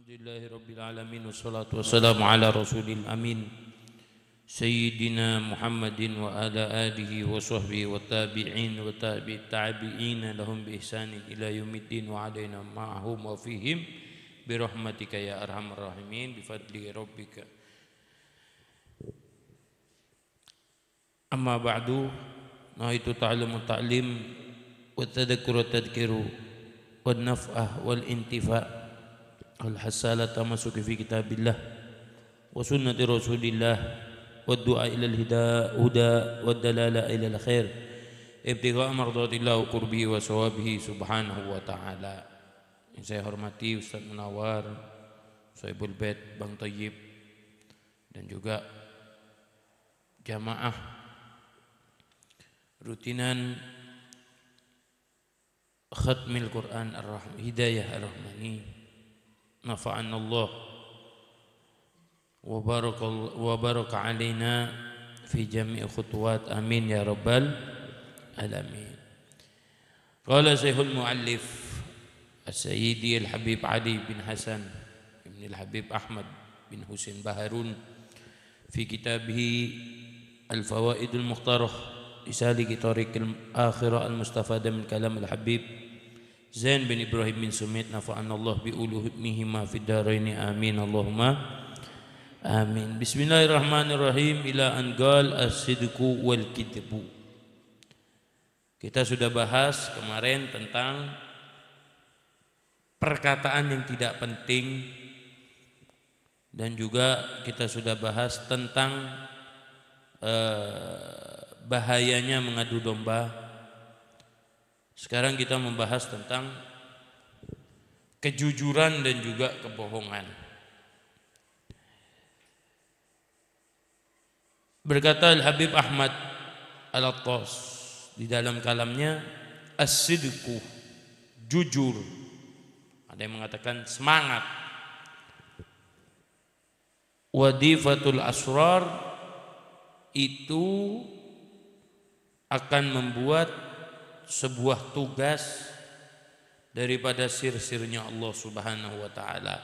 Alhamdulillahirabbil alamin wassalatu wassalamu ala rasulil amin sayyidina Muhammadin wa ala alihi wa sahbihi wa tabi'in wa tabi'in lahum bi ihsanin ila yaumiddin wa alaina ma'ahum wa fihim bi rahmatika ya arhamar rahimin bi fadli rabbika. Amma ba'du, naitu ta'allum ta'lim wa tadhakkur wa tadhkiru wal naf'ah wal intifa' الحسالة تمسك في كتاب الله وسنة رسول الله والدعاء إلى الهدى والدلالة إلى الخير ابتغاء مرضات الله وقربه وثوابه سبحانه وتعالى. Yang saya hormati Ustaz Munawar, Sohibul Bait Bang Thayyib, dan juga jamaah rutinan Khatmil Quran Hidayah Ar-Rahmani. Nafa'anna Allah wa baraka alaina fi jami'i khutuwat, amin ya rabbal alamin. Qala Syekhul Muallif As-Sayyidi Al-Habib Ali bin Hasan ibn Al-Habib Ahmad bin Husain Baharun fi kitabih Al-Fawaidul Mukhtarah Lisaliki Tariqil Akhirah Al-Mustafada min Kalam Al-Habib Zain bin Ibrahim bin Sumit, nafa'anna Allah bi uluhumihima fid dharaini, amin Allahumma amin. Bismillahirrahmanirrahim. Ila anqal as-sidqu wal kidbu. Kita sudah bahas kemarin tentang perkataan yang tidak penting, dan juga kita sudah bahas tentang bahayanya mengadu domba. Sekarang kita membahas tentang kejujuran dan juga kebohongan. Berkata Al-Habib Ahmad Al-Attas di dalam kalamnya, as-sidqu, jujur. Ada yang mengatakan semangat. Wadifatul asrar, itu akan membuat sebuah tugas daripada sir-sirnya Allah Subhanahu wa taala.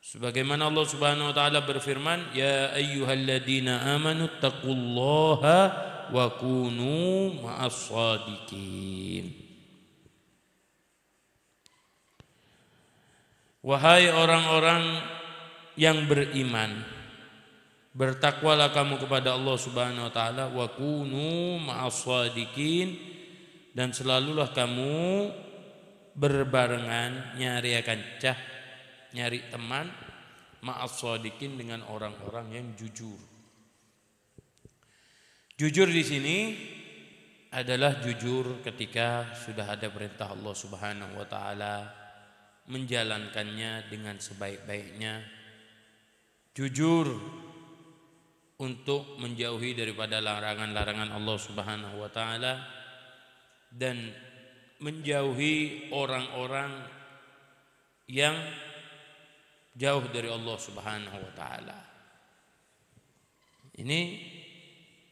Sebagaimana Allah Subhanahu wa taala berfirman, ya ayyuhalladzina amanu taqullaha wa kunu ma'as shadiqin. Wahai orang-orang yang beriman, bertakwalah kamu kepada Allah Subhanahu wa taala, wa kunu ma'as shadiqin, dan selalulah kamu berbarengan, nyari kancah, nyari teman, ma'as shadiqin, dengan orang-orang yang jujur. Jujur di sini adalah jujur ketika sudah ada perintah Allah Subhanahu wa taala, menjalankannya dengan sebaik-baiknya. Jujur untuk menjauhi daripada larangan-larangan Allah Subhanahu wa taala, dan menjauhi orang-orang yang jauh dari Allah Subhanahu wa taala. Ini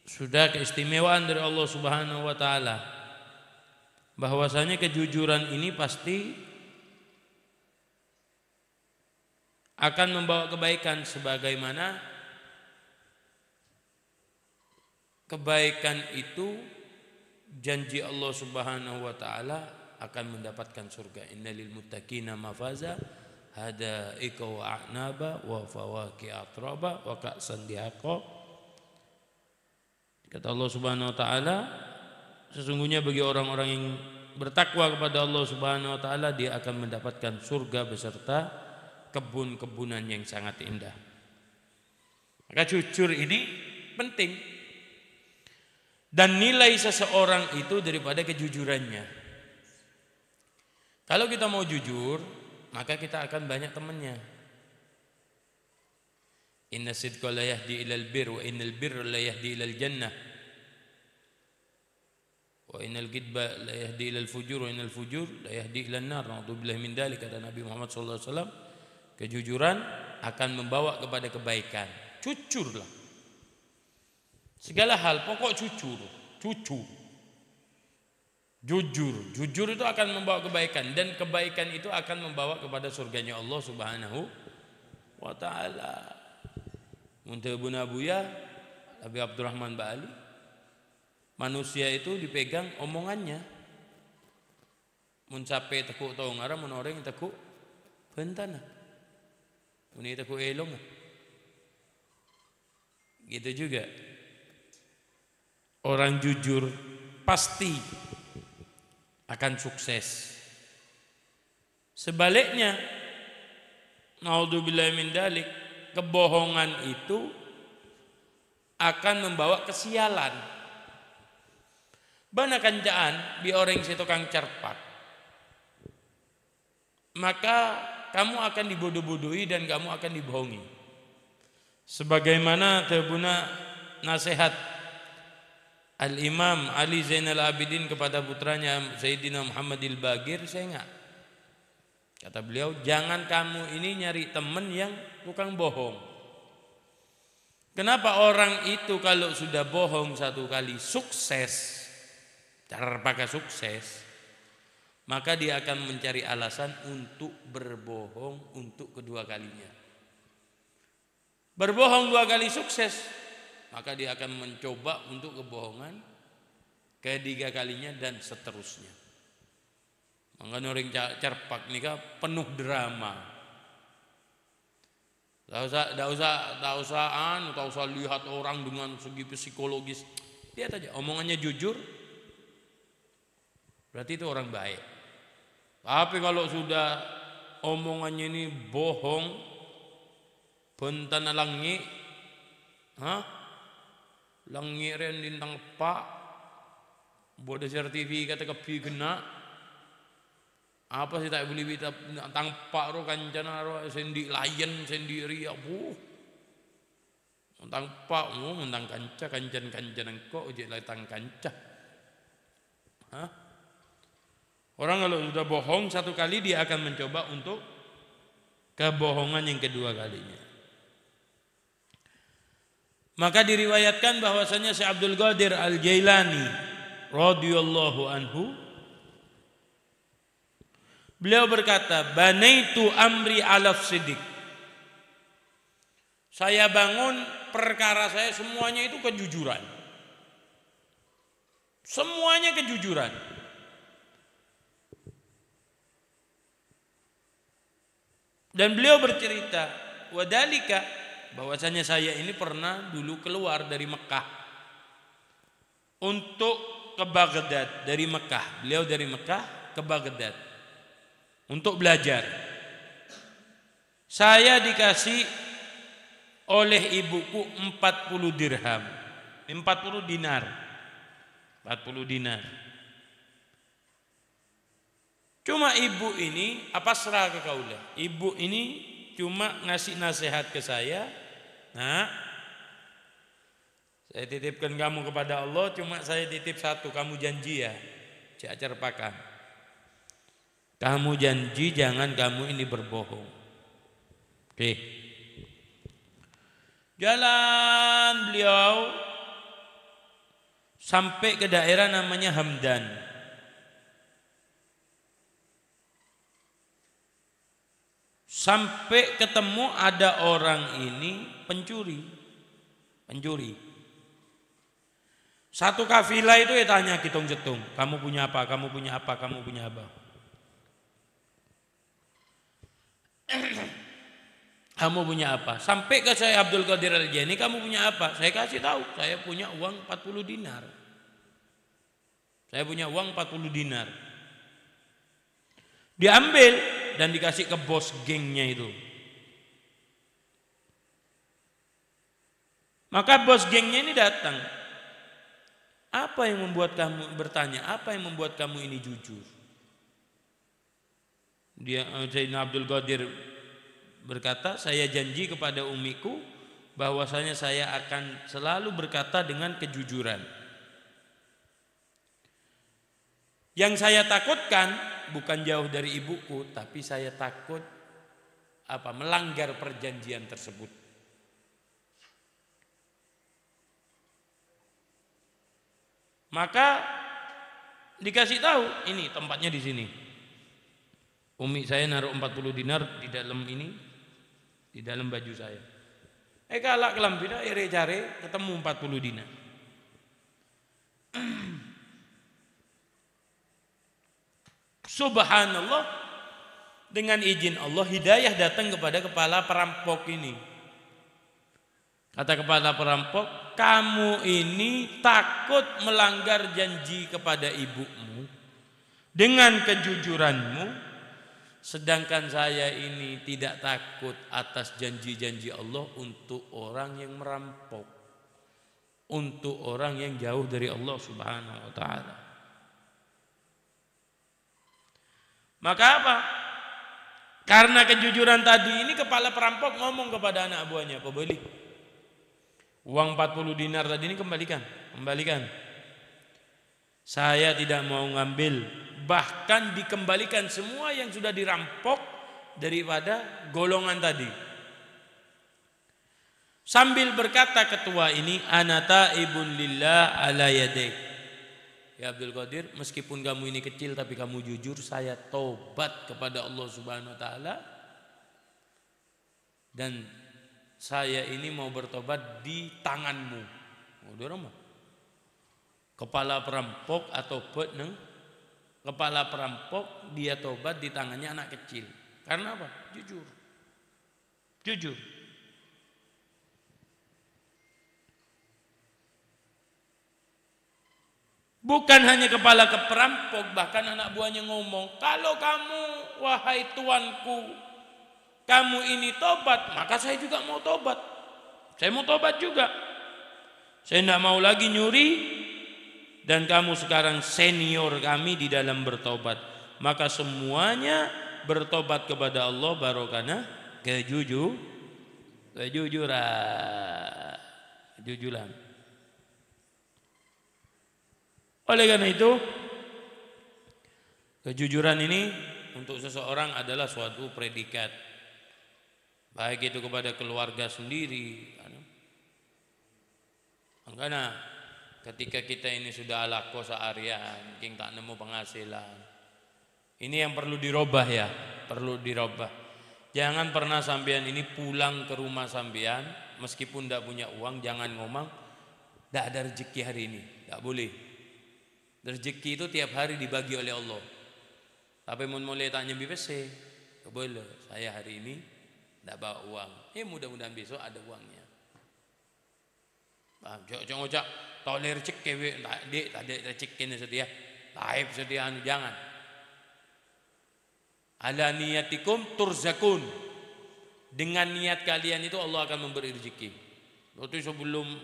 sudah keistimewaan dari Allah Subhanahu wa taala, bahwasanya kejujuran ini pasti akan membawa kebaikan, sebagaimana kebaikan itu janji Allah Subhanahu wa taala akan mendapatkan surga. Innalil muttaqina mafaza hadaika wa a'naba wa fawaki atraba wa ka'san dihaqa. Kata Allah Subhanahu wa taala, sesungguhnya bagi orang-orang yang bertakwa kepada Allah Subhanahu wa taala, dia akan mendapatkan surga beserta kebun-kebunan yang sangat indah. Maka jujur ini penting. Dan nilai seseorang itu daripada kejujurannya. Kalau kita mau jujur, maka kita akan banyak temannya. Inna sidqa la yahdi ilal bir wa innal birra la yahdi ilal jannah wa innal kidba la yahdi ilal fujur wa innal fujur la yahdi ilal nar. Na'udzubillahi min dzalik, kata Nabi Muhammad SAW. Kejujuran akan membawa kepada kebaikan. Jujurlah. Segala hal pokok jujur. Jujur itu akan membawa kebaikan, dan kebaikan itu akan membawa kepada surganya Allah Subhanahu wa taala. Muntah Buya Abi Abdurrahman Ba'ali, manusia itu dipegang omongannya. Mun cape tekuk tau ngara, mun orang tekuk bentana. Mun tekuk elong. Gitu juga. Orang jujur pasti akan sukses. Sebaliknya, naudzubillahi min dzalik, kebohongan itu akan membawa kesialan. Bana kancaan bi orang si tukang cerpak, maka kamu akan dibodoh-bodohi dan kamu akan dibohongi. Sebagaimana terbuna nasihat Al-Imam Ali Zainal Abidin kepada putranya Sayyidina Muhammad Al-Bagir, saya ingat. Kata beliau, jangan kamu ini nyari teman yang tukang bohong. Kenapa orang itu kalau sudah bohong satu kali sukses, cara pakai sukses, maka dia akan mencari alasan untuk berbohong untuk kedua kalinya. Berbohong dua kali sukses, maka dia akan mencoba untuk kebohongan ketiga kalinya dan seterusnya. Makanya orang cerpak nikah penuh drama. Tak usah lihat orang dengan segi psikologis. Lihat aja omongannya jujur, berarti itu orang baik. Tapi kalau sudah omongannya ini bohong, bentana langi, langi ren lintang pak, bodoh sertifikat kepi kena. Apa sih tak boleh kita tangpak ro kancana ro sendi layan sendiri abu. Tangpak mentang kancan engkau ujek latang kanca. Orang kalau sudah bohong satu kali dia akan mencoba untuk kebohongan yang kedua kalinya. Maka diriwayatkan bahwasanya Syekh Abdul Qadir Al-Jailani radhiyallahu anhu, beliau berkata, banaitu amri ala siddiq. Saya bangun perkara saya semuanya itu kejujuran. Semuanya kejujuran. Dan beliau bercerita, wadalika, bahwasanya saya ini pernah dulu keluar dari Mekah untuk ke Baghdad. Dari Mekah, beliau dari Mekah ke Baghdad untuk belajar. Saya dikasih oleh ibuku 40 dirham, 40 dinar. 40 dinar. Cuma ibu ini apa serah ke kaulah. Ibu ini cuma ngasih nasihat ke saya. Nah, saya titipkan kamu kepada Allah, cuma saya titip satu, kamu janji ya, Cik Cerpakan. Kamu janji jangan kamu ini berbohong. Oke. Jalan beliau sampai ke daerah namanya Hamdan. Sampai ketemu ada orang ini pencuri. Satu kafilah itu ya tanya kitong jetung, kamu punya apa, kamu punya apa, kamu punya apa. Kamu punya apa? Sampai ke saya Abdul Qadir Al-Jailani, kamu punya apa? Saya kasih tahu, saya punya uang 40 dinar. Saya punya uang 40 dinar. Diambil dan dikasih ke bos gengnya itu. Maka bos gengnya ini datang. Apa yang membuat kamu bertanya? Apa yang membuat kamu ini jujur? Dia Sayyidina Abdul Qadir berkata, saya janji kepada umiku bahwasanya saya akan selalu berkata dengan kejujuran. Yang saya takutkan bukan jauh dari ibuku, tapi saya takut melanggar perjanjian tersebut. Maka Dikasih tahu, ini tempatnya di sini. Umi saya naruh 40 dinar di dalam ini, di dalam baju saya. Kalak kelam bida cari ketemu 40 dinar. Subhanallah, dengan izin Allah hidayah datang kepada kepala perampok ini. Kata kepala perampok, kamu ini takut melanggar janji kepada ibumu dengan kejujuranmu, sedangkan saya ini tidak takut atas janji-janji Allah untuk orang yang merampok, untuk orang yang jauh dari Allah Subhanahu wa taala. Maka apa? Karena kejujuran tadi ini kepala perampok ngomong kepada anak buahnya, pembeli, uang 40 dinar tadi ini kembalikan. Saya tidak mau ngambil, bahkan dikembalikan semua yang sudah dirampok daripada golongan tadi. Sambil berkata ketua ini, ana taibun lillah ala yadaik. Ya Abdul Qadir, meskipun kamu ini kecil tapi kamu jujur, saya tobat kepada Allah Subhanahu wa taala, dan saya ini mau bertobat di tanganmu. Kepala perampok atau kepala perampok dia tobat di tangannya anak kecil. Karena apa? Jujur. Bukan hanya kepala perampok, bahkan anak buahnya ngomong, kalau kamu wahai tuanku, kamu ini tobat, maka saya juga mau tobat. Saya mau tobat juga. Saya tidak mau lagi nyuri, dan kamu sekarang senior kami di dalam bertobat. Maka semuanya bertobat kepada Allah barokana kejujuran. Oleh karena itu, kejujuran ini untuk seseorang adalah suatu predikat, baik itu kepada keluarga sendiri. Karena ketika kita ini sudah alako seharian, mungkin tak nemu penghasilan, ini yang perlu dirubah ya, perlu dirubah. Jangan pernah sampean ini pulang ke rumah sampean meskipun tidak punya uang, jangan ngomong tidak ada rezeki hari ini, tidak boleh. Rezeki itu tiap hari dibagi oleh Allah. Tapi mau mulai tanya BPC, boleh. Saya hari ini tidak bawa uang. Mudah-mudahan besok ada uangnya. Jangan ngocak, toler cek kewe, tak ada cek kene sedia, taib sedia jangan. Ala niyatikum turzakun. Dengan niat kalian itu Allah akan memberi rezeki. Waktu sebelum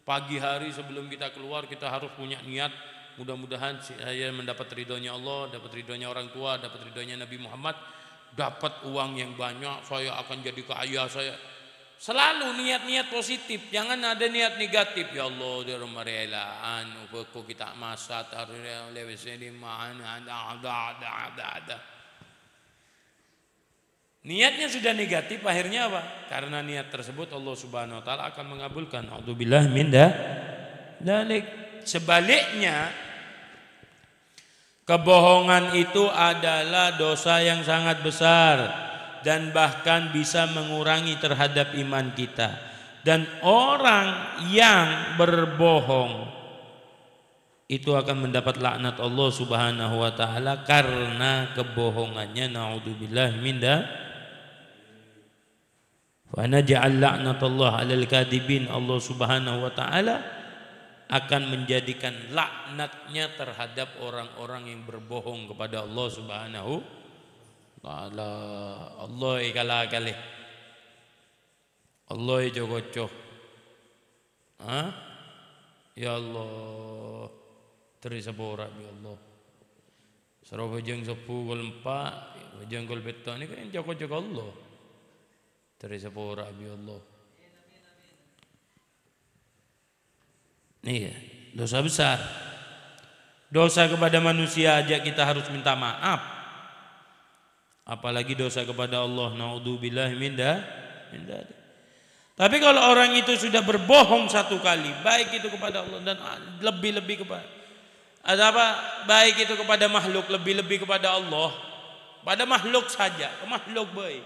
pagi hari sebelum kita keluar kita harus punya niat. Mudah-mudahan saya mendapat ridhonya Allah, dapat ridhonya orang tua, dapat ridhonya Nabi Muhammad, dapat uang yang banyak, saya akan jadi kaya. Saya selalu niat-niat positif, jangan ada niat negatif. Ya Allah, di rumah relaan, kok kita masat, lewat sini mana ada. Niatnya sudah negatif, akhirnya apa? Karena niat tersebut Allah Subhanahu wa taala akan mengabulkan. A'udzubillah min dzalik. Sebaliknya, kebohongan itu adalah dosa yang sangat besar dan bahkan bisa mengurangi terhadap iman kita. Dan orang yang berbohong itu akan mendapat laknat Allah Subhanahu wa taala karena kebohongannya. Naudzubillah min dzalik. Wa naj'al laknatullah 'alal kadibin. Allah Subhanahu wa taala akan menjadikan laknatnya terhadap orang-orang yang berbohong kepada Allah Subhanahu wa taala. Allah kala-kali. Allah jogocoh. Ya Allah, terisabora ya Allah. Sarwa jeng sepu gol empat, jeng gol beton ini kan jogo-jogo Allah. Terisabora ya Allah. Nih, dosa besar. Dosa kepada manusia aja kita harus minta maaf. Apalagi dosa kepada Allah. Naudzubillah min dzalik. Tapi kalau orang itu sudah berbohong satu kali, baik itu kepada Allah dan lebih-lebih kepada Ada apa? Baik itu kepada makhluk, lebih-lebih kepada Allah. Pada makhluk saja, ke makhluk baik.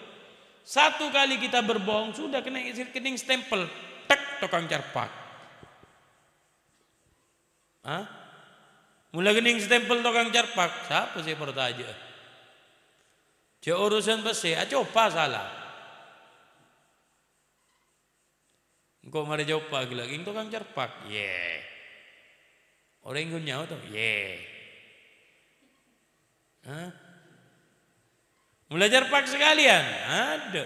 Satu kali kita berbohong sudah kening stempel, tek tukang cerpak. Hah? Mulai kening stempel tukang cerpak, siapa sih bertanya? Jauh urusan besi, coba salah. Engkau mari coba lagi, tukang cerpak, orang yang nyawa tuh, Hah? Mulai cerpak sekalian, ada.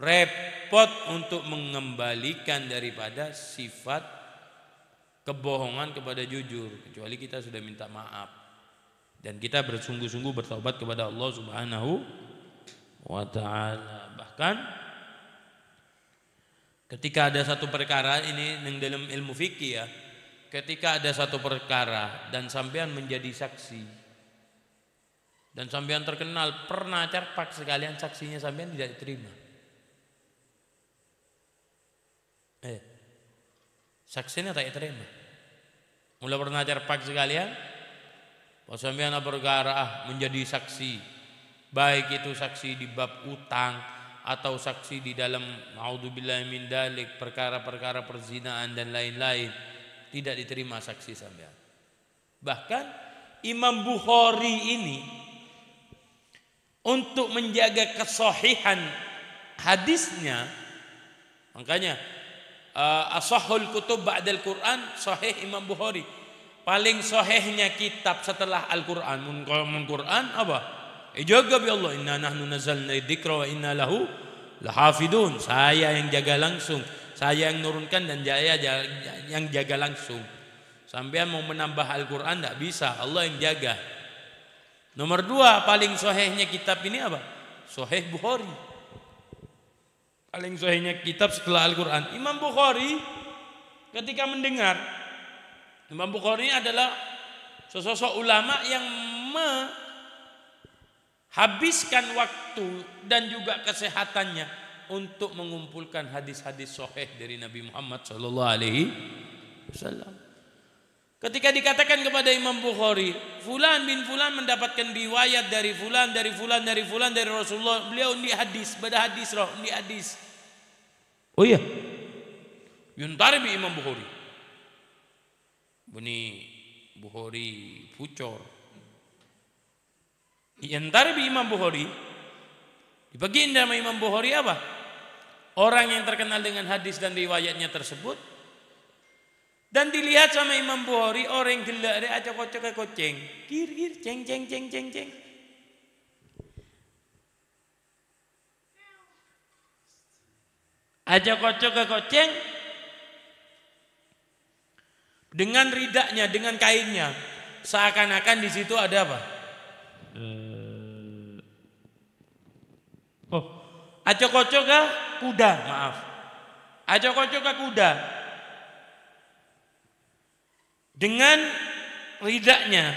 Repot untuk mengembalikan daripada sifat kebohongan kepada jujur, kecuali kita sudah minta maaf dan kita bersungguh-sungguh bertaubat kepada Allah Subhanahu wa taala. Bahkan ketika ada satu perkara ini dalam ilmu fikih ya, ketika ada satu perkara dan sampean menjadi saksi dan sampean terkenal pernah cerpak sekalian, saksinya sampean tidak diterima. Saksinya tak diterima. Mulai pernah cerpak sekalian, kalau sampean perkara menjadi saksi, baik itu saksi di bab utang atau saksi di dalam naudzubillahi min dalik, perkara-perkara perzinaan dan lain-lain, tidak diterima saksi sampean. Bahkan Imam Bukhari ini untuk menjaga kesahihan hadisnya, makanya ashahul kutub ba'dal Quran sahih Imam Bukhari. Paling sahihnya kitab setelah Al-Quran. Mun Quran apa? Jaga bi Allah, inna nahnu nazzalna dzikra wa inna lahu lahafidun. Saya yang jaga langsung, saya yang nurunkan dan saya yang jaga langsung. Sampai mau menambah Al-Quran tidak bisa, Allah yang jaga. Nomor 2, paling sahihnya kitab ini apa? Sahih Bukhari. Paling sahihnya kitab setelah Al-Quran. Imam Bukhari ketika mendengar, Imam Bukhari adalah sosok ulama yang menghabiskan waktu dan juga kesehatannya untuk mengumpulkan hadis-hadis sahih dari Nabi Muhammad SAW. Ketika dikatakan kepada Imam Bukhari, fulan bin fulan mendapatkan riwayat dari fulan, dari fulan, dari fulan, dari Rasulullah, beliau di hadis, pada hadis roh, di hadis. Oh iya, yuntari bi Imam Bukhari. Bani Bukhari pucor. Yuntari bi Imam Bukhari. Dibagiin sama Imam Bukhari apa? Orang yang terkenal dengan hadis dan riwayatnya tersebut. Dan dilihat sama Imam Bukhari, orang gelak dia acak kocok ke koceng, kir ceng ceng ceng ceng ceng. Acak kocok ke koceng dengan ridaknya, dengan kainnya, seakan-akan di situ ada apa? Acak kocok ke kuda, maaf. Acak kocok ke kuda. Dengan ridaknya,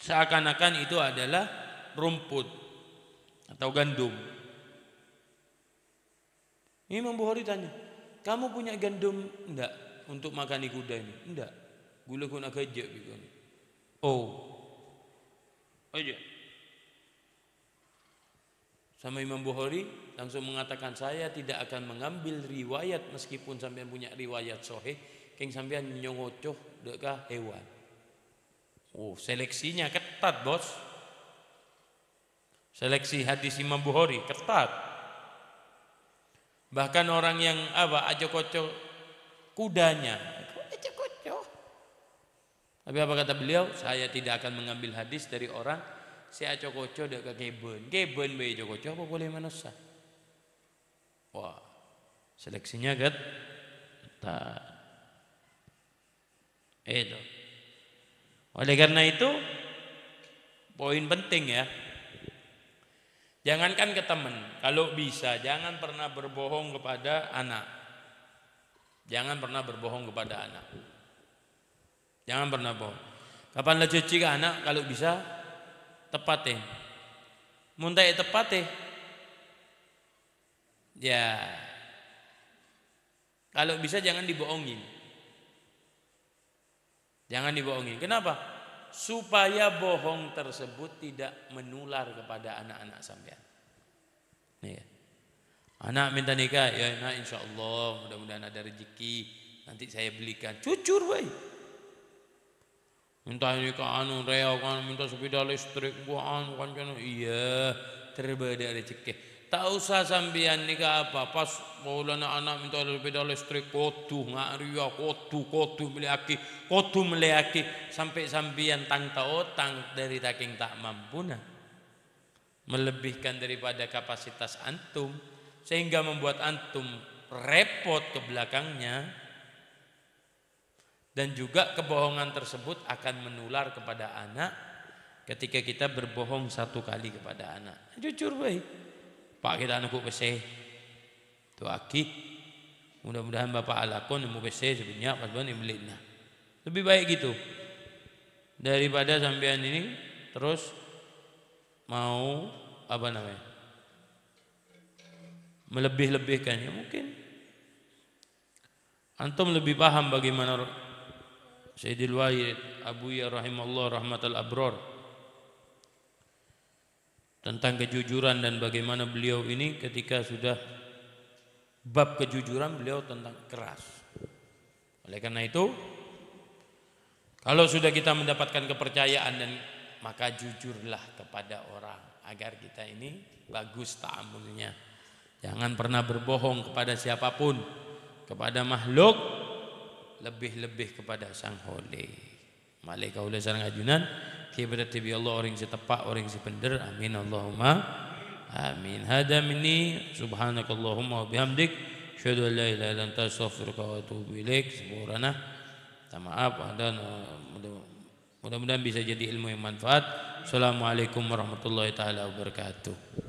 seakan-akan itu adalah rumput atau gandum. Imam Bukhari tanya, kamu punya gandum enggak untuk makan kuda ini? Enggak. Gula kuna kerja begitu. Oh. Aja. Sama Imam Bukhari langsung mengatakan, saya tidak akan mengambil riwayat meskipun sampean punya riwayat sahih, keng sampean nyongocoh dekah hewan. Oh, seleksinya ketat, Bos. Seleksi hadis Imam Bukhari ketat. Bahkan orang yang aja kocok kudanya, aja kocok. Tapi apa kata beliau? Saya tidak akan mengambil hadis dari orang saya cokoco dek ke keben bayi cokoco apa boleh manusia. Wah, seleksinya ketat. Itu. Oleh karena itu, poin penting ya. Jangankan ke teman, kalau bisa jangan pernah berbohong kepada anak. Jangan pernah berbohong kepada anak. Jangan pernah bohong. Kapan lah cuci ke anak kalau bisa? Tepatin, muntai tepatin, ya Kalau bisa jangan dibohongin. Jangan dibohongin. Kenapa? Supaya bohong tersebut tidak menular kepada anak-anak sampean. Nih ya. Anak minta nikah, ya nak insya Allah mudah-mudahan ada rezeki, nanti saya belikan. Jujur woi. Minta nikah anu reo kan, minta sepeda listrik gua anu kan, iya terbeda rezeki. Tak usah sambian nikah apa pas mau anak minta sepeda listrik kotu ngaria kotu meliaki sampai sambian tang taotang dari taking tak mampu nah melebihkan daripada kapasitas antum sehingga membuat antum repot ke belakangnya, dan juga kebohongan tersebut akan menular kepada anak ketika kita berbohong satu kali kepada anak. Jujur baik. Pak kita anak PC tu aki mudah-mudahan bapak alakon mau PC sebenarnya pas banget belinya lebih baik gitu daripada sampean ini terus mau apa namanya melebih-lebihkannya. Mungkin antum lebih paham bagaimana Sayyidil Wahid Abuya rahimallahu rahmatal abrar tentang kejujuran dan bagaimana beliau ini ketika sudah bab kejujuran beliau tentang keras. Oleh karena itu kalau sudah kita mendapatkan kepercayaan dan maka jujurlah kepada orang agar kita ini bagus ta'amulnya. Jangan pernah berbohong kepada siapapun, kepada makhluk, lebih-lebih kepada sang Holy. Malaika ulah sareng ajunan berarti bi Allah orang si tepak orang si bener. Amin Allahumma amin. Hada minni subhanakallahumma wa bihamdik asyhadu an la ilaha illa anta astaghfiruka wa atubu ilaik. Sepurana maaf dan mudah-mudahan bisa jadi ilmu yang manfaat. Assalamualaikum warahmatullahi taala wabarakatuh.